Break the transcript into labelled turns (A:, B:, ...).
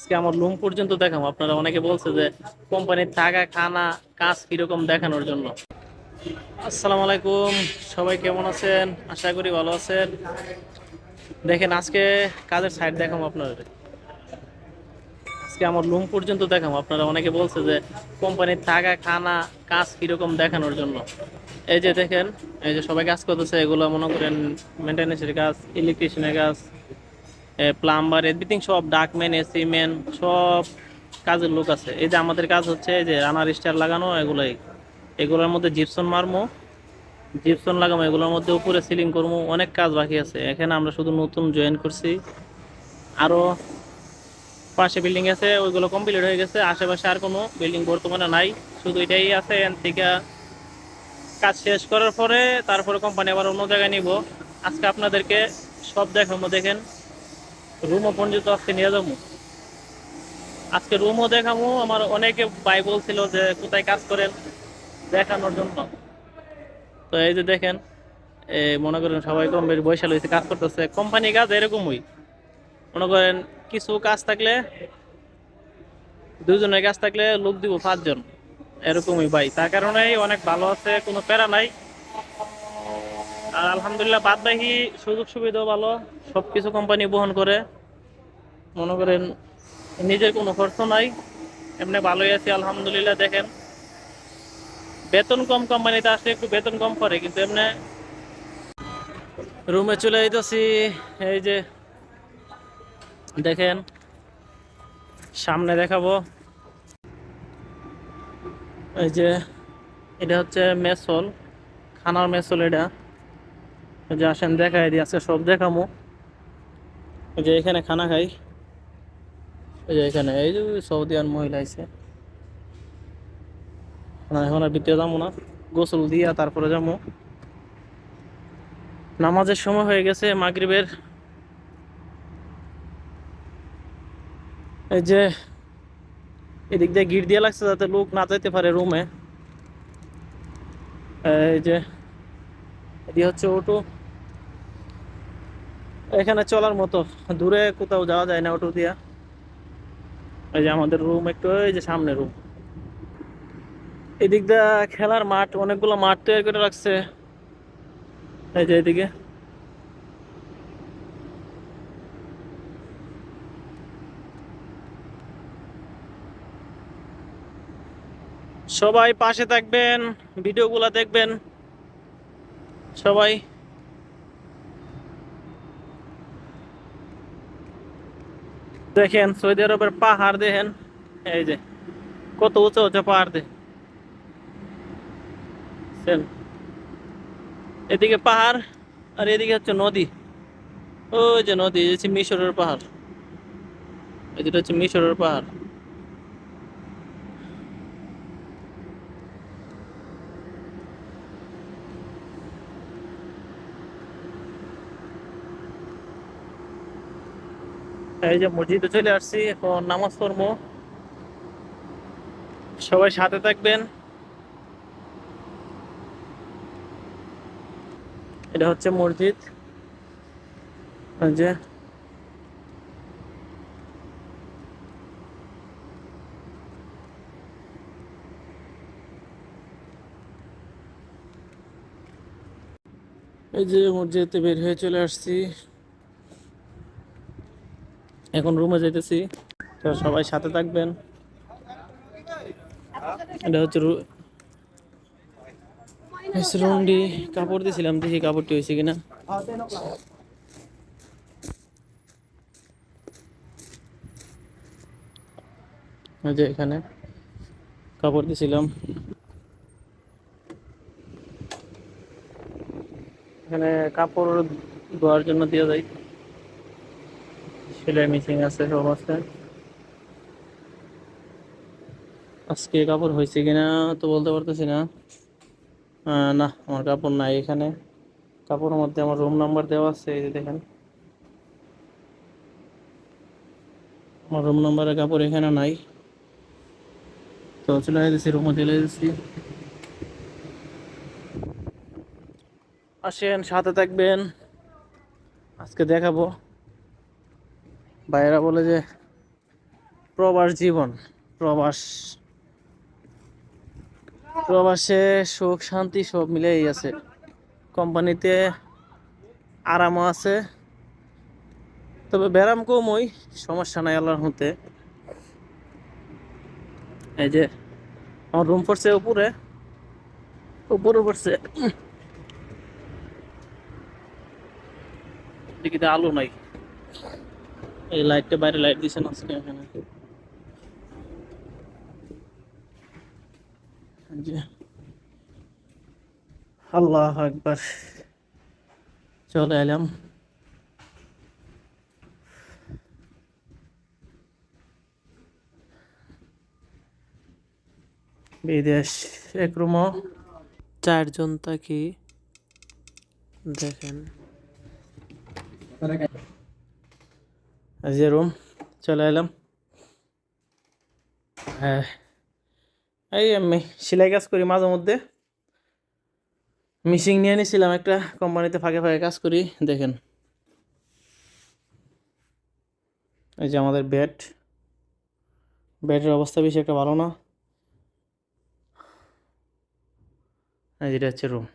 A: আজকে আমার রুম পর্যন্ত দেখাবো। আপনারা অনেকে বলছে যে কোম্পানির থাকা খানা কাজ কিরকম দেখানোর জন্য। আসসালামু আলাইকুম, সবাই কেমন আছেন? আশা করি ভালো আছেন। দেখেন আজকে কাজের সাইড দেখাবো আপনাদের। আজকে আমার রুম পর্যন্ত দেখাবো। আপনারা অনেকে বলছে যে কোম্পানির থাকা খানা কাজ কিরকম দেখানোর জন্য। এই যে দেখেন, এই যে সবাই কাজ করতেছে, এগুলো মনে করেন মেনটেন্যান্সের কাজ, ইলেকট্রিশিয়ানের কাজ, প্লাম্বার, এভরিথিং সব, ডাকম্যান, এসি ম্যান, সব কাজের লোক আছে। এই যে আমাদের কাজ হচ্ছে এই যে রানার স্টার লাগানো, এগুলোই। এগুলোর মধ্যে জিপসন মারমো, জিপসন লাগামো, এগুলোর মধ্যে উপরে সিলিং করবো। অনেক কাজ বাকি আছে। এখানে আমরা শুধু নতুন জয়েন করছি। আরো পাশে বিল্ডিং আছে, ওইগুলো কমপ্লিট হয়ে গেছে। আশেপাশে আর কোনো বিল্ডিং বর্তমানে নাই, শুধু এটাই আছে। এখান থেকে কাজ শেষ করার পরে তারপরে কোম্পানি আবার অন্য জায়গায় নিব। আজকে আপনাদেরকে সব দেখাবো। দেখেন রুমও পর্যন্ত আজকে নিয়ে যাবো। আজকে রুমও দেখাবো। আমার অনেকে ভাই বলছিল যে কোথায় কাজ করেন, দেখানোর জন্য। তো এই যে দেখেন, মনে করেন সবাই কম বেশি বৈশাল হয়েছে, কাজ করতেছে। কোম্পানি কাজ এরকমই, মনে করেন কিছু কাজ থাকলে, দুজনের কাজ থাকলে লোক দিব 5 জন, এরকমই ভাই। তার কারণেই অনেক ভালো আছে, কোনো প্যারা নাই। আর আলহামদুলিল্লাহ বাদ বাকি সুযোগ সুবিধাও ভালো, সবকিছু কোম্পানি বহন করে। মনে করেন নিজের কোনো খরচ নাই, এমনি ভালোই আছি আলহামদুলিল্লাহ। দেখেন বেতন কম, কোম্পানিতে আসলে একটু বেতন কম করে, কিন্তু এমনি রুমে চলে যেতেছি। এই যে দেখেন, সামনে দেখাবো। এই যে এটা হচ্ছে মেস হল, খানার মেস হল এটা। এই যে আসেন দেখাই দিই, আজকে সব দেখামো। এই যে এখানে খানা খাই। এই যে এখানে এই যে সৌদি আর মহিলা আছে না। এখন আর ভিতরে যাবো না, গোসল দিয়া তারপরে যাবো। নামাজের সময় হয়ে গেছে, মাগরিবের। এই যে এদিক দিয়ে গিট দিয়ে লাগছে যাতে লোক না যেতে পারে রুমে। এই যে এটি হচ্ছে অটো, এখানে চলার মতো, দূরে কোথাও যাওয়া যায় না অটো দিয়া। এই যে আমাদের রুম একটু, এই যে সামনে রুম। এদিক দিয়ে খেলার মাঠ, অনেকগুলো মাঠ তৈরি করে রাখছে। এই যে এদিকে সবাই পাশে থাকবেন, ভিডিওগুলো দেখবেন সবাই। দেখেন সৌদি আরবের পাহাড় দেখেন, এই যে কত উঁচু উঁচু পাহাড় দেখছেন। এদিকে পাহাড় আর এদিকে হচ্ছে নদী। ওই যে নদী, এই হচ্ছে মিশরের পাহাড়। এই যেটা হচ্ছে মিশরের পাহাড়। এই যে মসজিদে চলে আসছি, এখন নামাজ পড়বো। সবাই সাথে থাকবেন। এটা হচ্ছে মসজিদ। এই যে এই যে মসজিদে বের হয়ে চলে আসছি, এখন রুমে যাইতেছি। তো সবাই সাথে থাকবেন। এটা হচ্ছে রুমটি। কাপড় দিয়েছিলাম, দেখি কাপড়টি হয়েছে কিনা। এই যে এখানে কাপড় দিয়েছিলাম, এখানে কাপড় ধোয়ার জন্য দিয়ে যায়। সেলাই মেশিন আছে, সব আছে। আজকে কাপড় হয়েছে কিনা তো বলতে পারতেছি না। না, আমার কাপড় নাই এখানে। কাপড়ের মধ্যে আমার রুম নাম্বার দেওয়া আছে, এই যে দেখেন। আমার রুম নাম্বারের কাপড় এখানে নাই। তো চলে যেতেছি, রুমে চলে যেতেছি। আসেন সাথে থাকবেন, আজকে দেখাবো। ভাইয়েরা বলে যে প্রবাস জীবন, প্রবাস, প্রবাসে সুখ শান্তি সব মিলেই আছে। কোম্পানিতে আরামও আছে, তবে ব্যারাম কম, ওই সমস্যা নাই আল্লাহর মতে। এই যে আমার রুম পড়ছে উপরে, উপরে পড়ছে, এদিকে আলো নাই। এই লাইটটা বাইরে লাইট দিছে না আজকে এখানে। এই যে আল্লাহ একবার চলে এলাম। বিদেশ এক রুমও 4 জন থাকি, দেখেন এই যে রুম, চলে এলাম। হ্যাঁ, এই আমি সেলাই কাজ করি মাঝে মধ্যে, মিশিং নিয়ে নিয়েছিলাম একটা কোম্পানিতে, ফাঁকে ফাঁকে কাজ করি। দেখেন এই যে আমাদের বেড, বেডের অবস্থা বেশি একটা ভালো না। এই যেটা হচ্ছে রুম।